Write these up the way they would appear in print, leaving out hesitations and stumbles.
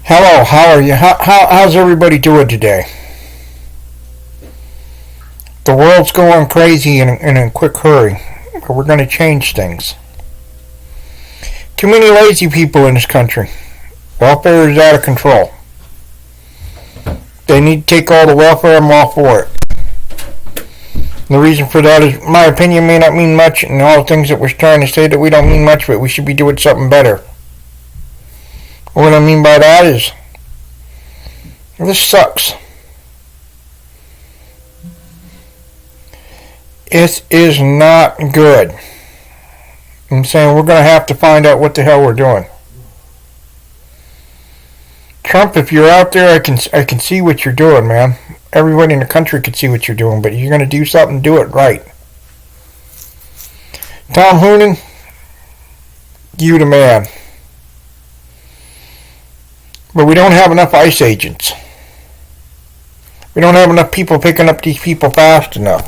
Hello, how are you? How's everybody doing today? The world's going crazy in a quick hurry, but we're going to change things. Too many lazy people in this country. Welfare is out of control. They need to take all the welfare. I'm all for it. The reason for that is my opinion may not mean much, and all the things that we're trying to say that we don't mean much, but we should be doing something better. What I mean by that is, this sucks. It is not good. I'm saying we're going to have to find out what the hell we're doing. Trump, if you're out there, I can see what you're doing, man. Everybody in the country can see what you're doing, but you're going to do something, do it right. Tom Hoonan, you the man. But we don't have enough ICE agents. We don't have enough people picking up these people fast enough.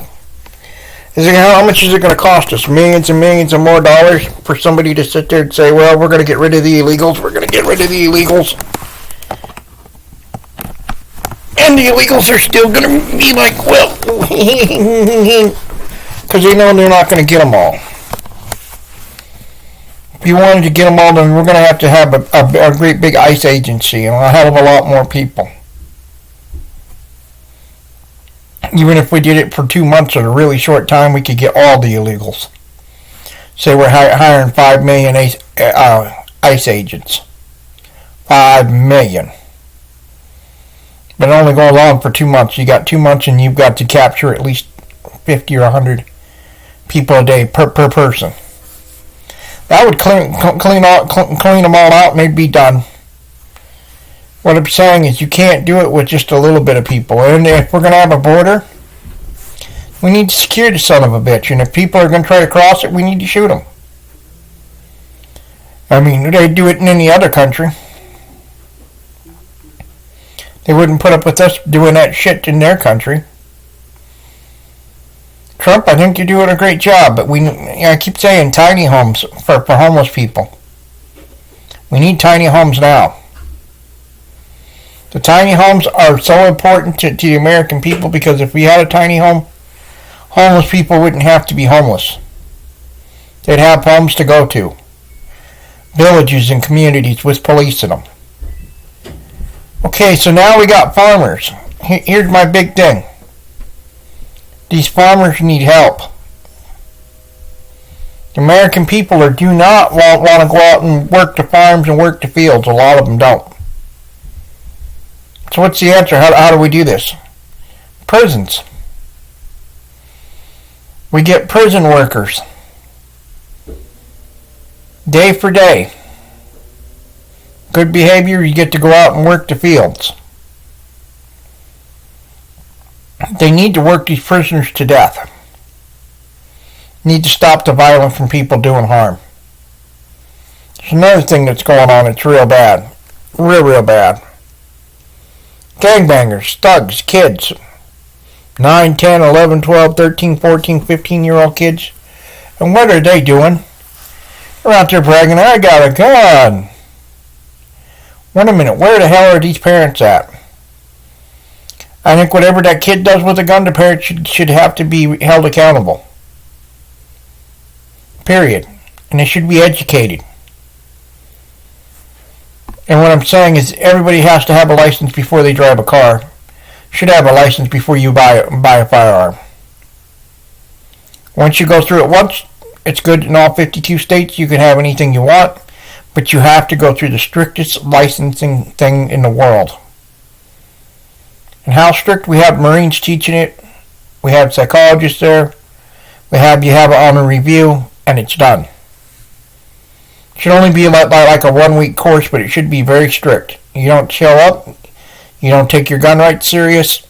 How much is it going to cost us? Millions and millions of more dollars for somebody to sit there and say, well, we're going to get rid of the illegals. We're going to get rid of the illegals. And the illegals are still going to be like, well, because they know they're not going to get them all. If you wanted to get them all, then we're going to have a great big ICE agency and a hell of a lot more people. Even if we did it for 2 months in a really short time, we could get all the illegals. Say we're hiring 5 million ICE agents. 5 million. But it only goes on for 2 months. You got 2 months and you've got to capture at least 50 or 100 people a day per person. That would clean them all out and they'd be done. What I'm saying is you can't do it with just a little bit of people. And if we're going to have a border, we need to secure the son of a bitch. And if people are going to try to cross it, we need to shoot them. I mean, they'd do it in any other country. They wouldn't put up with us doing that shit in their country. Trump, I think you're doing a great job, but I keep saying tiny homes for homeless people. We need tiny homes now. The tiny homes are so important to the American people because if we had a tiny home, homeless people wouldn't have to be homeless. They'd have homes to go to. Villages and communities with police in them. Okay, so now we got farmers. Here's my big thing. These farmers need help. The American people do not want to go out and work the farms and work the fields. A lot of them don't. So what's the answer? How do we do this? Prisons. We get prison workers. Day for day. Good behavior, you get to go out and work the fields. They need to work these prisoners to death. Need to stop the violence from people doing harm. There's another thing that's going on that's real bad. Real bad. Gangbangers, thugs, kids. 9, 10, 11, 12, 13, 14, 15-year-old kids. And what are they doing? They're out there bragging, I got a gun. Wait a minute, where the hell are these parents at? I think whatever that kid does with a gun, the parents should have to be held accountable. Period. And they should be educated. And what I'm saying is everybody has to have a license before they drive a car. Should have a license before you buy a firearm. Once you go through it once, it's good in all 52 states. You can have anything you want, but you have to go through the strictest licensing thing in the world. And how strict? We have Marines teaching it. We have psychologists there. You have it on a review, and it's done. It should only be like a 1-week course, but it should be very strict. You don't show up. You don't take your gun rights serious.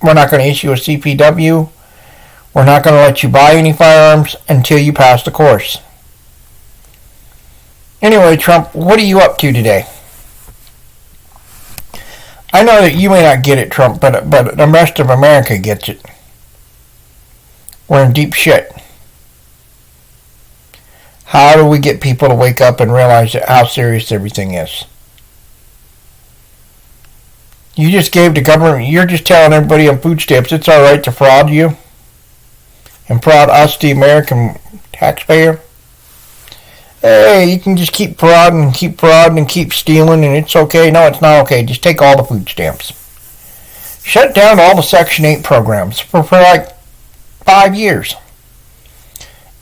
We're not going to issue a CPW. We're not going to let you buy any firearms until you pass the course. Anyway, Trump, what are you up to today? I know that you may not get it, Trump, but the rest of America gets it. We're in deep shit. How do we get people to wake up and realize how serious everything is? You just gave the government, you're just telling everybody on food stamps it's all right to fraud you and fraud us, the American taxpayer. Hey, you can just keep frauding and keep stealing and it's okay. No, it's not okay. Just take all the food stamps. Shut down all the Section 8 programs for like 5 years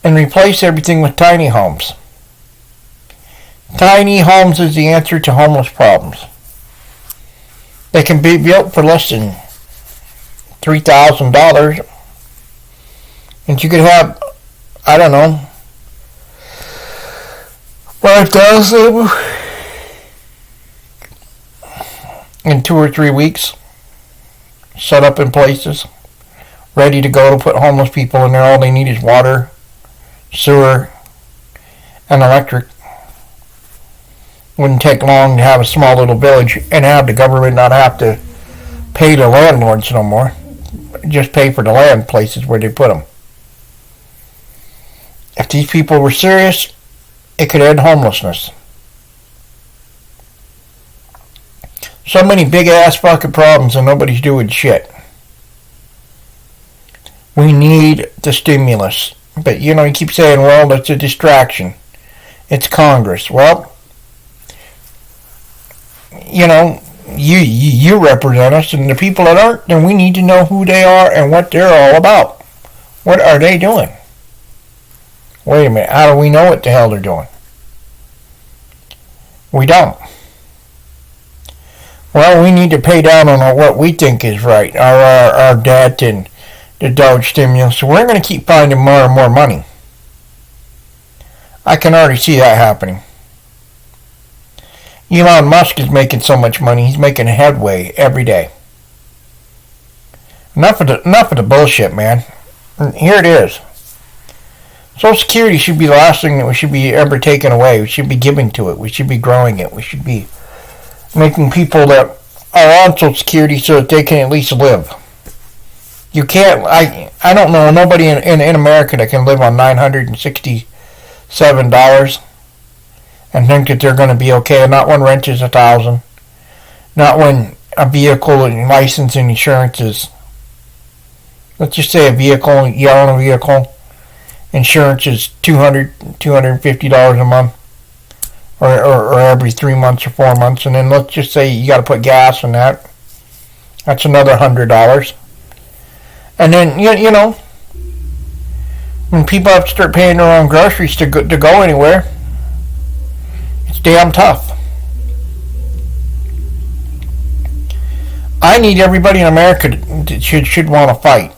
and replace everything with tiny homes. Tiny homes is the answer to homeless problems. They can be built for less than $3,000. And you could have, I don't know, 5,000 in 2 or 3 weeks. Set up in places. Ready to go to put homeless people in there. All they need is water, sewer, and electric. Wouldn't take long to have a small little village and have the government not have to pay the landlords no more. Just pay for the land places where they put them. If these people were serious, it could end homelessness. So many big ass fucking problems and nobody's doing shit. We need the stimulus. But you keep saying, well, that's a distraction. It's Congress. Well, you represent us, and the people that aren't, then we need to know who they are and what they're all about. What are they doing? Wait a minute, how do we know what the hell they're doing? We don't. Well, we need to pay down on what we think is right, our debt and the Doge stimulus, so we're going to keep finding more and more money. I can already see that happening. Elon Musk is making so much money, he's making headway every day. Enough of the bullshit, man. Here it is. Social Security should be the last thing that we should be ever taking away. We should be giving to it. We should be growing it. We should be making people that are on Social Security so that they can at least live. You can't, I don't know nobody in America that can live on $967 and think that they're going to be okay. Not when rent is $1,000. Not when a vehicle and license and insurance is, let's just say you own a vehicle, insurance is $250 a month, or every 3 months or 4 months, and then let's just say you got to put gas in that. That's another $100. And then when people have to start paying their own groceries to go anywhere, it's damn tough. I need everybody in America that should want to fight.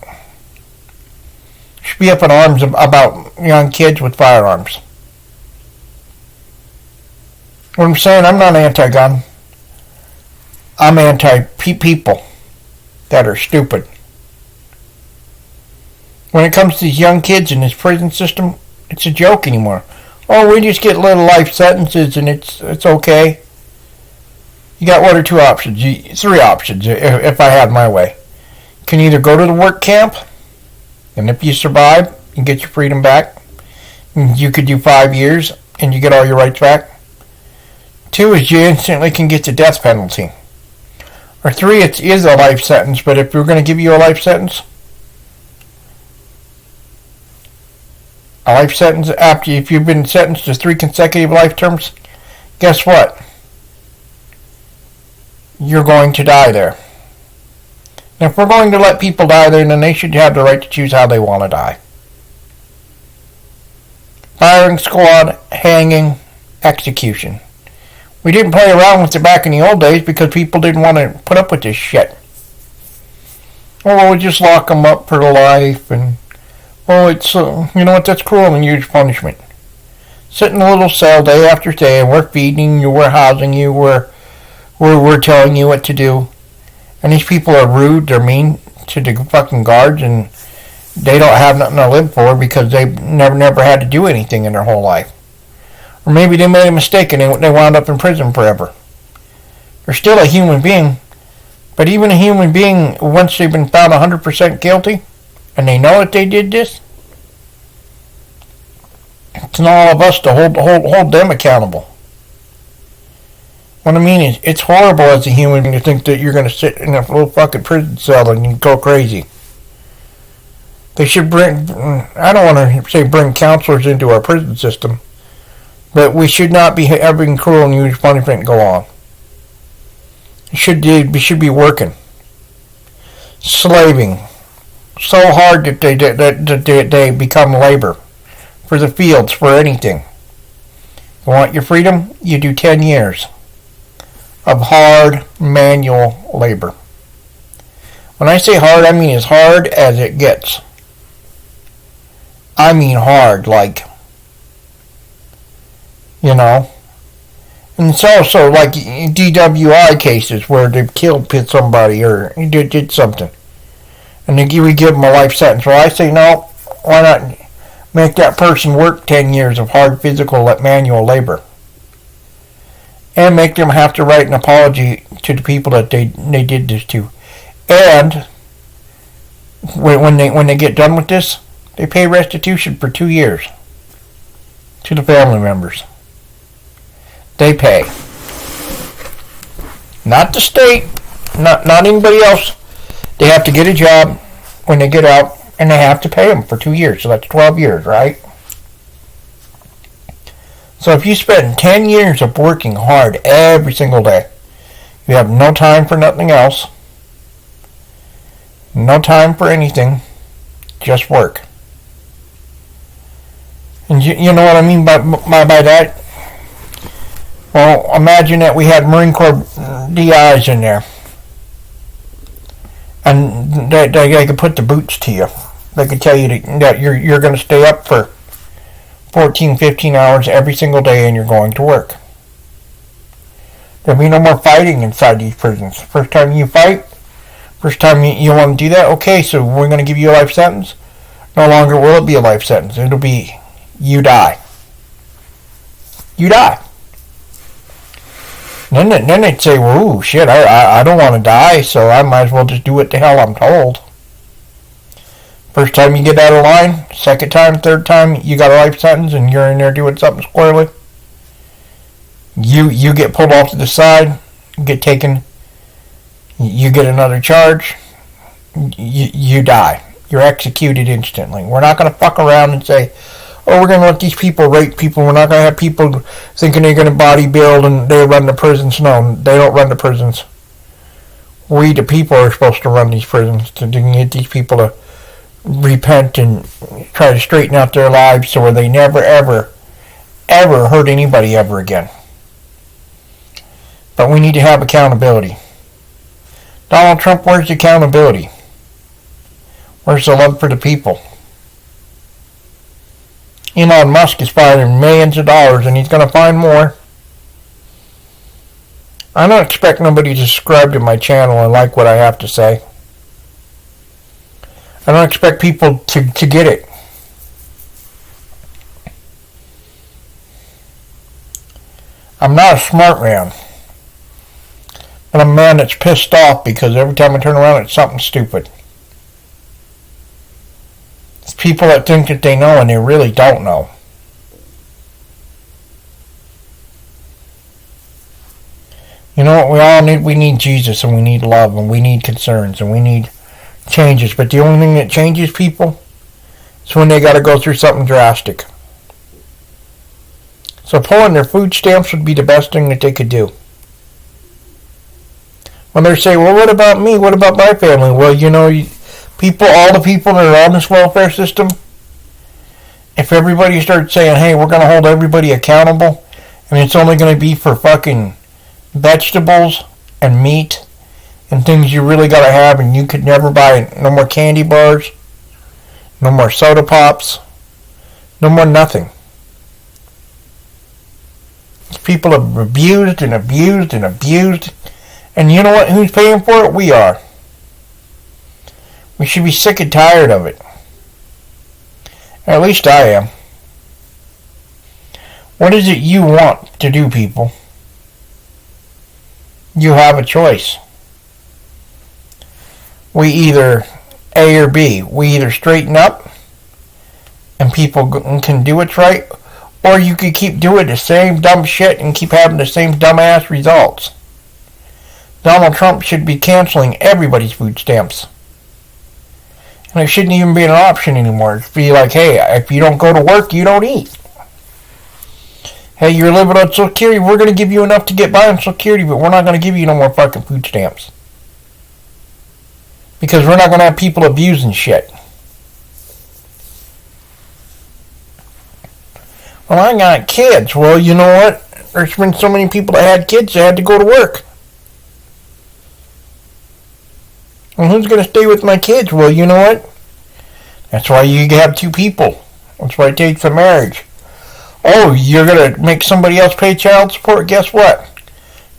Should be up in arms about young kids with firearms. What I'm saying, I'm not anti-gun. I'm anti-people that are stupid. When it comes to these young kids in this prison system, it's a joke anymore. Oh, we just get little life sentences and it's okay. You got one or two options. 3 options if I had my way. You can either go to the work camp, and if you survive, you get your freedom back. You could do 5 years, and you get all your rights back. 2 is you instantly can get the death penalty. Or 3, it is a life sentence, but if we're going to give you a life sentence, after if you've been sentenced to 3 consecutive life terms, guess what? You're going to die there. And if we're going to let people die there, then they should have the right to choose how they want to die. Firing squad, hanging, execution. We didn't play around with it back in the old days because people didn't want to put up with this shit. Or we'll just lock them up for life and it's, you know what, that's cruel and huge punishment. Sit in a little cell day after day and we're feeding you, we're housing you, we're telling you what to do. And these people are rude, they're mean to the fucking guards, and they don't have nothing to live for because they've never had to do anything in their whole life. Or maybe they made a mistake and they wound up in prison forever. They're still a human being, but even a human being, once they've been found 100% guilty, and they know that they did this, it's on all of us to hold them accountable. What I mean is, it's horrible as a human to think that you're going to sit in a little fucking prison cell and go crazy. They should bring, I don't want to say bring counselors into our prison system, but we should not be having cruel and unusual punishment go on. It should be working. Slaving. So hard that they become labor. For the fields, for anything. You want your freedom? You do 10 years of hard manual labor. When I say hard, I mean as hard as it gets. I mean hard, like, you know. And it's also like DWI cases where they've killed somebody or did something. And we give them a life sentence. Well, I say no, why not make that person work 10 years of hard physical manual labor? And make them have to write an apology to the people that they did this to. And when they get done with this, they pay restitution for 2 years to the family members. They pay. Not the state, not anybody else. They have to get a job when they get out, and they have to pay them for 2 years. So that's 12 years, right? So if you spend 10 years of working hard every single day, you have no time for nothing else, no time for anything, just work. And you know what I mean by that? Well, imagine that we had Marine Corps DIs in there. And they could put the boots to you. They could tell you that you're going to stay up for 14, 15 hours every single day and you're going to work. There'll be no more fighting inside these prisons. First time you fight, first time you want to do that, okay, so we're going to give you a life sentence. No longer will it be a life sentence. It'll be you die. You die. Then they'd say, well, ooh, shit, I don't want to die, so I might as well just do what the hell I'm told. First time you get out of line, second time, third time, you got a life sentence and you're in there doing something squirrely. You get pulled off to the side, get taken, you get another charge, you die. You're executed instantly. We're not going to fuck around and say, oh, we're going to let these people rape people. We're not going to have people thinking they're going to bodybuild and they run the prisons. No, they don't run the prisons. We, the people, are supposed to run these prisons to get these people to repent and try to straighten out their lives so they never, ever, ever hurt anybody ever again. But we need to have accountability. Donald Trump, where's the accountability? Where's the love for the people? Elon Musk is finding millions of dollars and he's going to find more. I don't expect nobody to subscribe to my channel and like what I have to say. I don't expect people to get it. I'm not a smart man. But I'm a man that's pissed off because every time I turn around it's something stupid. It's people that think that they know and they really don't know. You know what we all need? We need Jesus and we need love and we need concerns and we need changes. But the only thing that changes people is when they got to go through something drastic. So pulling their food stamps would be the best thing that they could do. When they say, well, what about me? What about my family? Well, you know, all the people that are on this welfare system, if everybody starts saying, hey, we're going to hold everybody accountable, and it's only going to be for fucking vegetables and meat and things you really got to have, and you could never buy no more candy bars, no more soda pops, no more nothing. People are abused and abused and abused. And you know what? Who's paying for it? We are. We should be sick and tired of it. At least I am. What is it you want to do, people? You have a choice. We either A or B. We either straighten up and people can do what's right, Or you could keep doing the same dumb shit and keep having the same dumbass results. Donald Trump should be canceling everybody's food stamps. And it shouldn't even be an option anymore. It'd be like, hey, if you don't go to work, you don't eat. Hey, you're living on Social Security, we're going to give you enough to get by on Social Security, but we're not going to give you no more fucking food stamps. Because we're not going to have people abusing shit. Well, I got kids. Well, you know what? There's been so many people that had kids that had to go to work. Well, who's going to stay with my kids? Well, you know what? That's why you have two people. That's why it takes a marriage. Oh, you're going to make somebody else pay child support? Guess what?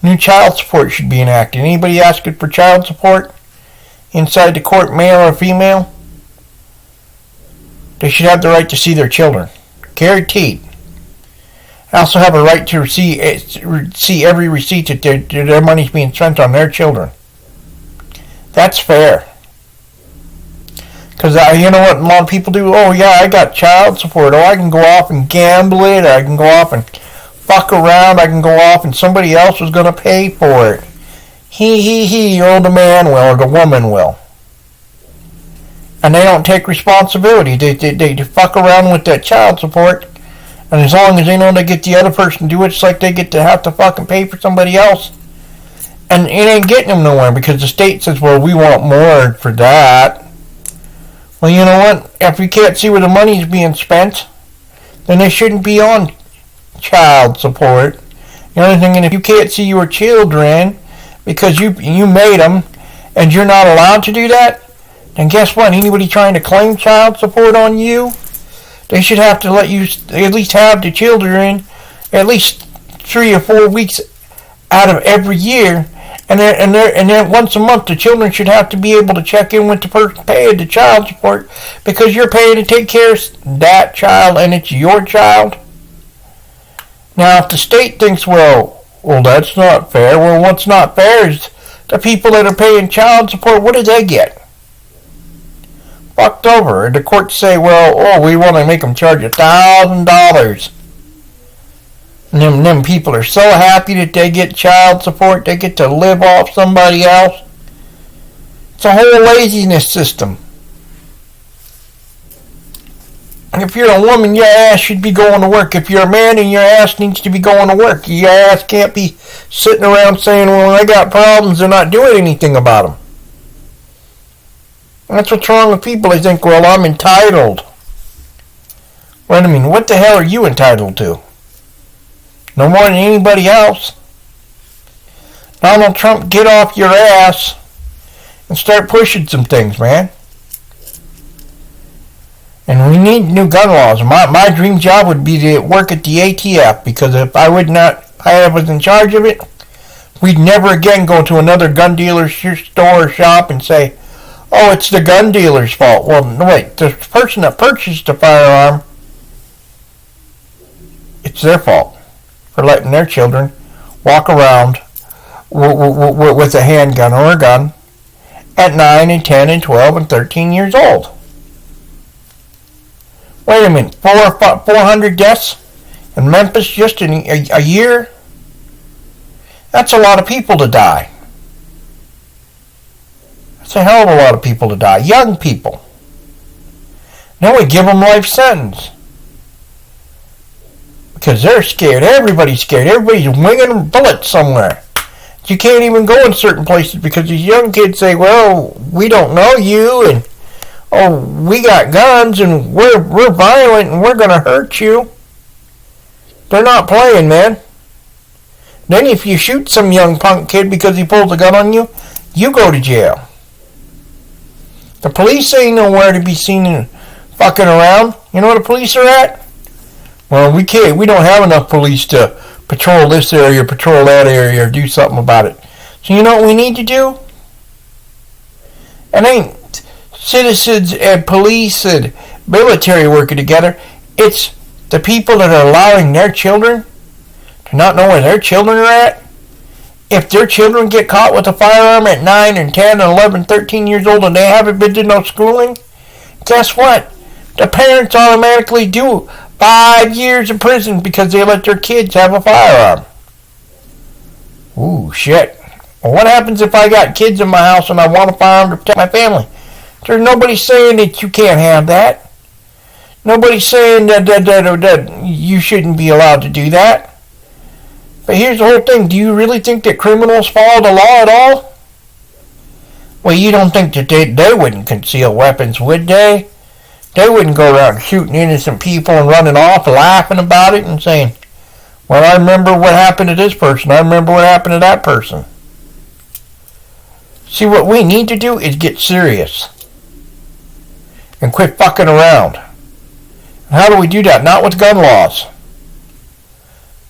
New child support should be enacted. Anybody asking for child support inside the court, male or female, they should have the right to see their children. Guaranteed. I also have a right to see every receipt that their money's being spent on their children. That's fair. Because you know what a lot of people do? Oh yeah, I got child support. Oh, I can go off and gamble it. I can go off and fuck around. I can go off and somebody else is going to pay for it. Or the man will, or the woman will. And they don't take responsibility. They fuck around with that child support. And as long as they know they get the other person to do it, it's like they get to have to fucking pay for somebody else. And it ain't getting them nowhere because the state says, well, we want more for that. Well, you know what? If you can't see where the money's being spent, then they shouldn't be on child support. The other thing, and if you can't see your children because you made them and you're not allowed to do that, then guess what? Anybody trying to claim child support on you, they should have to let you at least have the children at least 3 or 4 weeks out of every year. And then once a month, the children should have to be able to check in with the person paying the child support because you're paying to take care of that child and it's your child. Now, if the state thinks, well, that's not fair. Well, what's not fair is the people that are paying child support, what do they get? Fucked over. And the courts say, well, we want to make them charge $1,000. And them people are so happy that they get child support, they get to live off somebody else. It's a whole laziness system. If you're a woman, your ass should be going to work. If you're a man, then your ass needs to be going to work. Your ass can't be sitting around saying, well, I got problems and not doing anything about them. That's what's wrong with people. They think, well, I'm entitled. Wait a minute, what the hell are you entitled to? No more than anybody else. Donald Trump, get off your ass and start pushing some things, man. And we need new gun laws. My dream job would be to work at the ATF because if I was in charge of it, we'd never again go to another gun dealer's store or shop and say, oh, it's the gun dealer's fault. Well, no, wait, the person that purchased the firearm, it's their fault for letting their children walk around with a handgun or a gun at 9 and 10 and 12 and 13 years old. Wait a minute, 400 deaths in Memphis just in a year? That's a lot of people to die. That's a hell of a lot of people to die. Young people. Now we give them life sentence. Because they're scared. Everybody's scared. Everybody's winging bullets somewhere. You can't even go in certain places because these young kids say, well, we don't know you, and oh, we got guns, and we're violent, and we're going to hurt you. They're not playing, man. Then if you shoot some young punk kid because he pulls a gun on you, you go to jail. The police ain't nowhere to be seen fucking around. You know where the police are at? Well, we don't have enough police to patrol this area, patrol that area, or do something about it. So you know what we need to do? It ain't citizens and police and military working together. It's the people that are allowing their children to not know where their children are at. If their children get caught with a firearm at 9 and 10 and 11, 13 years old and they haven't been to no schooling, guess what? The parents automatically do 5 years in prison because they let their kids have a firearm. Ooh, shit. Well, what happens if I got kids in my house and I want a firearm to protect my family? There's nobody saying that you can't have that. Nobody's saying that you shouldn't be allowed to do that. But here's the whole thing. Do you really think that criminals follow the law at all? Well, you don't think that they wouldn't conceal weapons, would they? They wouldn't go around shooting innocent people and running off, laughing about it and saying, well, I remember what happened to this person. I remember what happened to that person. See, what we need to do is get serious and quit fucking around. And how do we do that? Not with gun laws,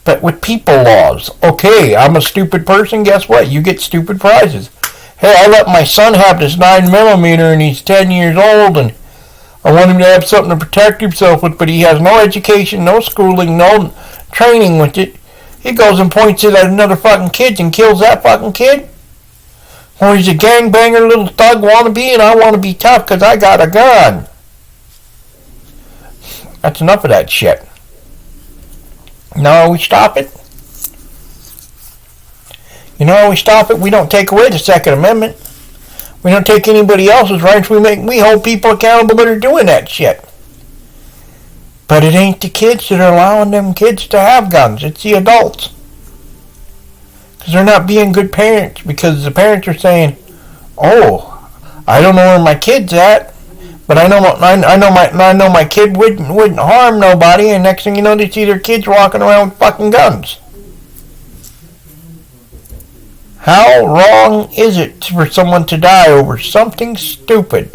but with people laws. Okay, I'm a stupid person. Guess what? You get stupid prizes. Hey, I let my son have this 9mm and he's 10 years old and I want him to have something to protect himself with, but he has no education, no schooling, no training with it. He goes and points it at another fucking kid and kills that fucking kid. Or he's a gangbanger little thug wannabe and I want to be tough because I got a gun. That's enough of that shit. Now we stop it. You know how we stop it? We don't take away the Second Amendment. We don't take anybody else's rights. We hold people accountable that are doing that shit. But it ain't the kids that are allowing them kids to have guns. It's the adults. Because they're not being good parents. Because the parents are saying, oh, I don't know where my kid's at, but I know my kid wouldn't harm nobody, and next thing you know, they see their kids walking around with fucking guns. How wrong is it for someone to die over something stupid?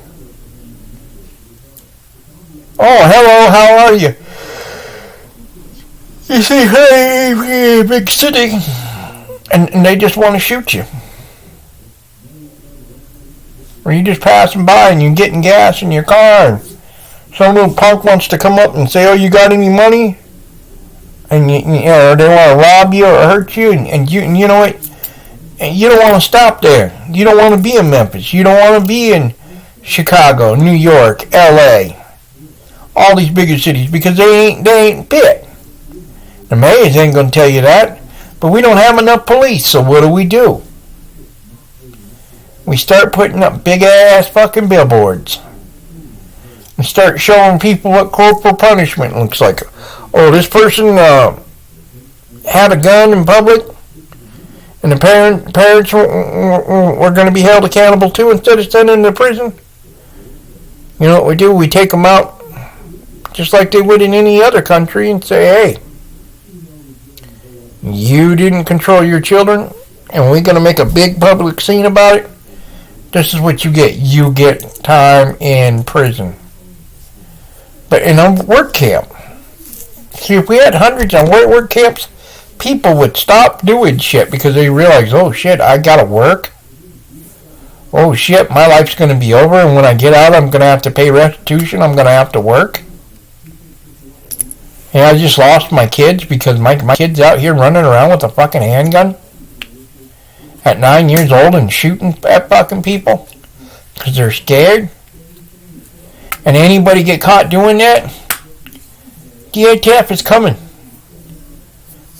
Oh, hello, how are you? You say, hey, big city, and they just want to shoot you. Or you just passing by and you're getting gas in your car and some little punk wants to come up and say, oh, you got any money? And or they want to rob you or hurt you, and you know what? You don't want to stop there. You don't want to be in Memphis. You don't want to be in Chicago, New York, L.A., all these bigger cities, because they ain't fit. The mayors ain't going to tell you that, but we don't have enough police, so what do? We start putting up big-ass fucking billboards. We start showing people what corporal punishment looks like. Oh, this person had a gun in public, and the parents were going to be held accountable too instead of sending them to prison. You know what we do? We take them out just like they would in any other country and say, hey, you didn't control your children, and we're going to make a big public scene about it. This is what you get. You get time in prison. But in a work camp, see, if we had hundreds of work camps, people would stop doing shit because they realize, oh shit, I gotta work. Oh shit, my life's gonna be over, and when I get out, I'm gonna have to pay restitution. I'm gonna have to work. And I just lost my kids because my kid's out here running around with a fucking handgun at 9 years old and shooting at fucking people because they're scared. And anybody get caught doing that, the ATF is coming.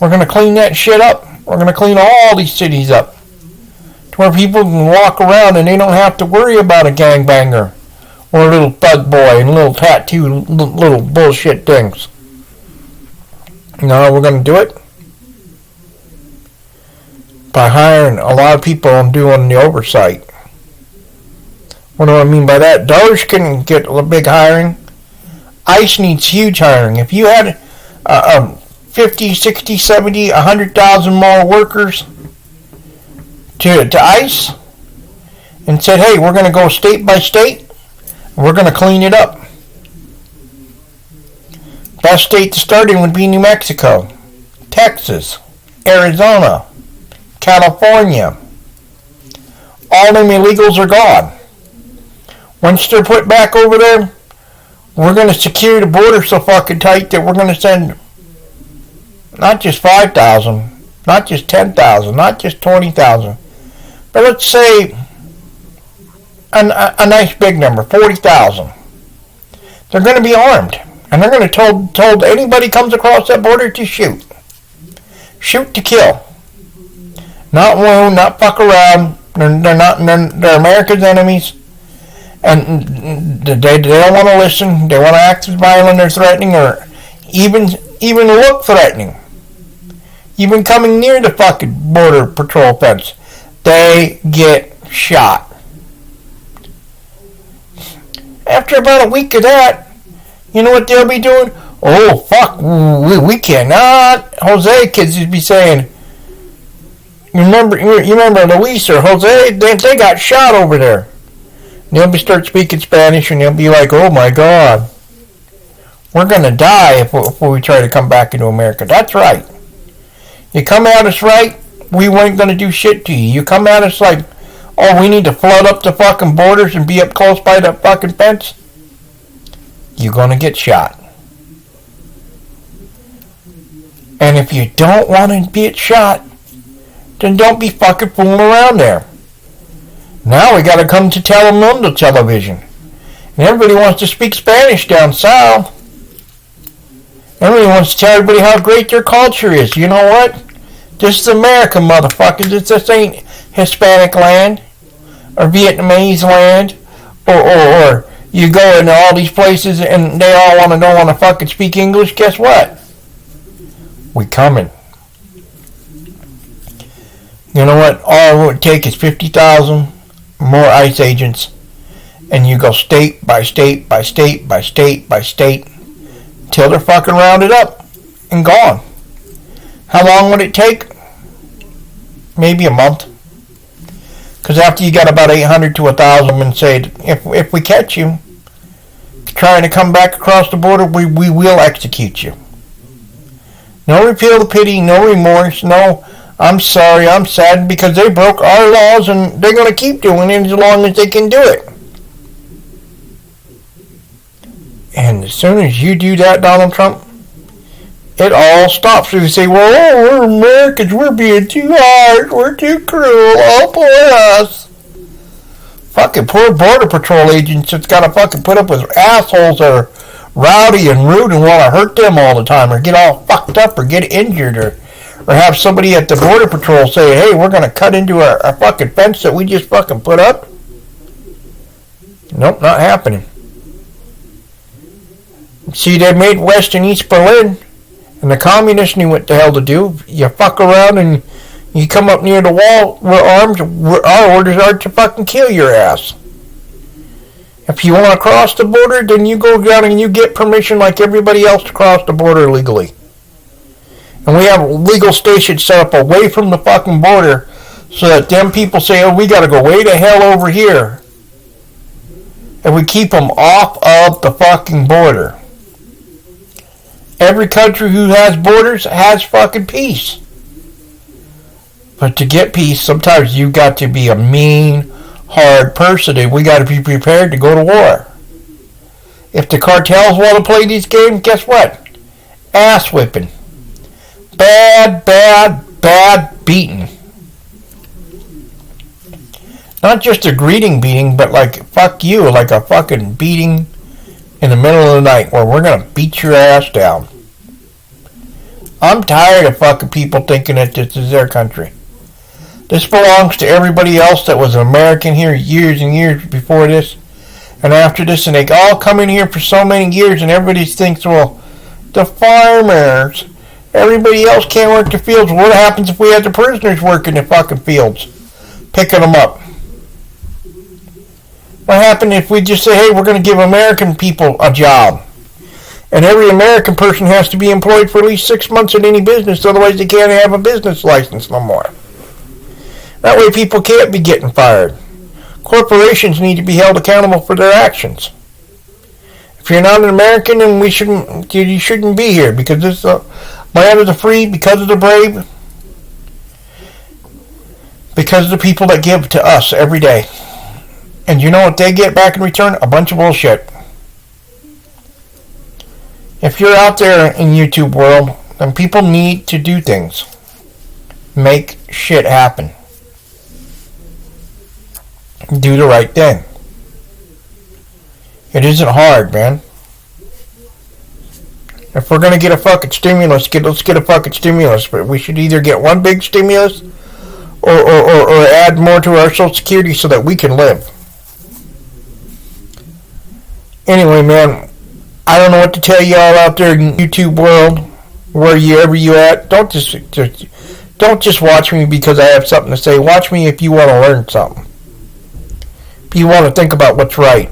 We're going to clean that shit up. We're going to clean all these cities up to where people can walk around and they don't have to worry about a gangbanger or a little thug boy and little tattoo little bullshit things. You know how we're going to do it? By hiring a lot of people and doing the oversight. What do I mean by that? Doge can get a big hiring. ICE needs huge hiring. If you had 50, 60, 70, 100,000 more workers to ICE and said, hey, we're going to go state by state and we're going to clean it up. Best state to start in would be New Mexico, Texas, Arizona, California. All them illegals are gone. Once they're put back over there, we're going to secure the border so fucking tight that we're going to send not just 5,000, not just 10,000, not just 20,000, but let's say a nice big number, 40,000. They're going to be armed. And they're going to told anybody comes across that border to shoot. Shoot to kill. Not wound, not fuck around. They're America's enemies. And they don't want to listen. They want to act as violent or threatening or even look threatening. Even coming near the fucking border patrol fence. They get shot. After about a week of that, you know what they'll be doing? Oh, fuck, we cannot. Jose kids would be saying, you remember Luis or Jose? They got shot over there. And they'll start speaking Spanish and they'll be like, oh my God, we're going to die if we try to come back into America. That's right. You come at us right, we weren't going to do shit to you. You come at us like, oh, we need to flood up the fucking borders and be up close by that fucking fence, you're going to get shot. And if you don't want to get shot, then don't be fucking fooling around there. Now we got to come to Telemundo television. And everybody wants to speak Spanish down south. Everybody wants to tell everybody how great their culture is. You know what? This is America, motherfuckers. This ain't Hispanic land or Vietnamese land or you go into all these places and they all don't want to fucking speak English. Guess what? We coming. You know what? All it would take is 50,000 more ICE agents, and you go state by state by state by state by state till they're fucking rounded up and gone. How long would it take? Maybe a month. Because after you got about 800 to 1,000 and say, if we catch you trying to come back across the border, we will execute you. No repeal the pity, no remorse, no I'm sorry, I'm sad, because they broke our laws and they're going to keep doing it as long as they can do it. And as soon as you do that, Donald Trump, it all stops. So you say, well, we're Americans, we're being too harsh, we're too cruel, oh, poor us. Fucking poor Border Patrol agents that's got to fucking put up with assholes that are rowdy and rude and want to hurt them all the time or get all fucked up or get injured or have somebody at the Border Patrol say, hey, we're going to cut into our fucking fence that we just fucking put up. Nope, not happening. See, they made West and East Berlin, and the communists knew what the hell to do. You fuck around and you come up near the wall, we're armed, our orders are to fucking kill your ass. If you want to cross the border, then you go down and you get permission like everybody else to cross the border legally. And we have legal stations set up away from the fucking border so that them people say, oh, we got to go way the hell over here. And we keep them off of the fucking border. Every country who has borders has fucking peace. But to get peace, sometimes you got to be a mean, hard person, and we got to be prepared to go to war. If the cartels want to play these games, guess what? Ass whipping. Bad, bad, bad beating. Not just a greeting beating, but like, fuck you, like a fucking beating in the middle of the night where we're going to beat your ass down. I'm tired of fucking people thinking that this is their country. This belongs to everybody else that was an American here years and years before this and after this, and they all come in here for so many years and everybody thinks, well, the farmers, everybody else can't work the fields. What happens if we had the prisoners working the fucking fields, picking them up? What happened if we just say, hey, we're going to give American people a job? And every American person has to be employed for at least 6 months in any business, otherwise they can't have a business license no more. That way people can't be getting fired. Corporations need to be held accountable for their actions. If you're not an American, then you shouldn't be here, because this land of the free, because of the brave, because of the people that give to us every day. And you know what they get back in return? A bunch of bullshit. If you're out there in YouTube world, then people need to do things. Make shit happen. Do the right thing. It isn't hard, man. If we're gonna get a fucking stimulus, let's get a fucking stimulus. But we should either get one big stimulus or add more to our Social Security so that we can live. Anyway, man, I don't know what to tell y'all out there in YouTube world, wherever you at. Don't just watch me because I have something to say. Watch me if you want to learn something. If you want to think about what's right.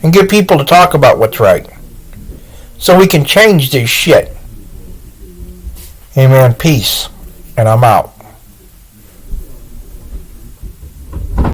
And get people to talk about what's right. So we can change this shit. Amen. Peace. And I'm out.